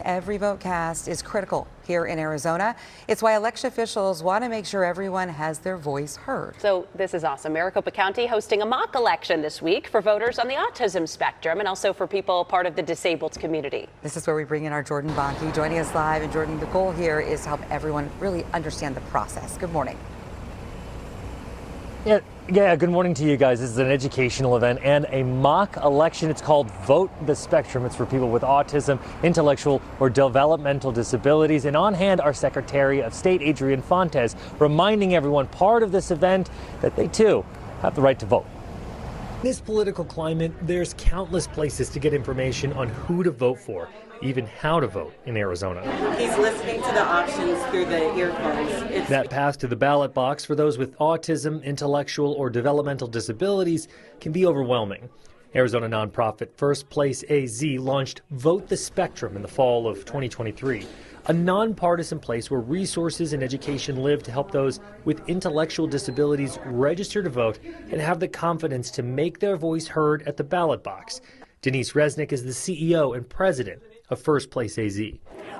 every vote cast is critical here in Arizona. It's why election officials want to make sure everyone has their voice heard. So this is awesome. Maricopa County hosting a mock election this week for voters on the autism spectrum and also for people part of the disabled community. This is where we bring in our Jordan Bonke joining us live. And Jordan, the goal here is to help everyone really understand the process. Good morning. Yeah, good morning to you guys. This is an educational event and a mock election. It's called Vote the Spectrum. It's for people with autism, intellectual or developmental disabilities. And on hand, our Secretary of State, Adrian Fontes, reminding everyone part of this event that they too have the right to vote. In this political climate, there's countless places to get information on who to vote for, even how to vote in Arizona. He's listening to the options through the earphones. That path to the ballot box for those with autism, intellectual or developmental disabilities can be overwhelming. Arizona nonprofit First Place AZ launched Vote the Spectrum in the fall of 2023, a nonpartisan place where resources and education live to help those with intellectual disabilities register to vote and have the confidence to make their voice heard at the ballot box. Denise Resnick is the CEO and president of First Place AZ.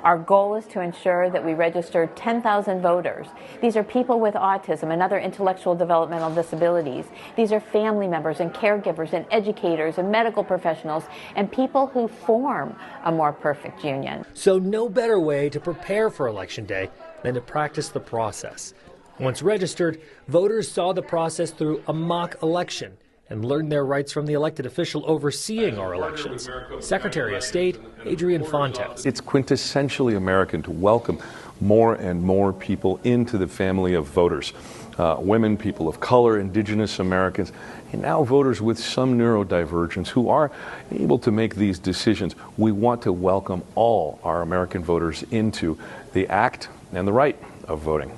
Our goal is to ensure that we register 10,000 voters. These are people with autism and other intellectual developmental disabilities. These are family members and caregivers and educators and medical professionals and people who form a more perfect union. So no better way to prepare for Election Day than to practice the process. Once registered, voters saw the process through a mock election and learn their rights from the elected official overseeing our elections, Secretary of State Adrian Fontes. It's quintessentially American to welcome more and more people into the family of voters. Women, people of color, indigenous Americans, and now voters with some neurodivergence who are able to make these decisions. We want to welcome all our American voters into the act and the right of voting.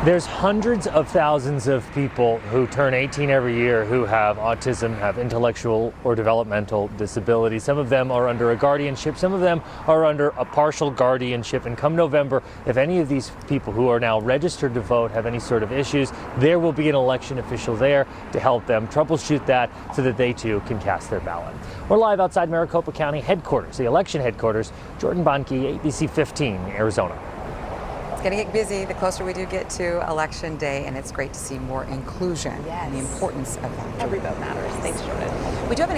There's hundreds of thousands of people who turn 18 every year who have autism, have intellectual or developmental disabilities. Some of them are under a guardianship, some of them are under a partial guardianship. And come November, if any of these people who are now registered to vote have any sort of issues, there will be an election official there to help them troubleshoot that so that they too can cast their ballot. We're live outside Maricopa County headquarters, the election headquarters. Jordan Bonke, ABC 15, Arizona. It's going to get busy the closer we do get to Election Day, and it's great to see more inclusion and the importance of that. Every vote matters. Thanks, Jordan. We do have an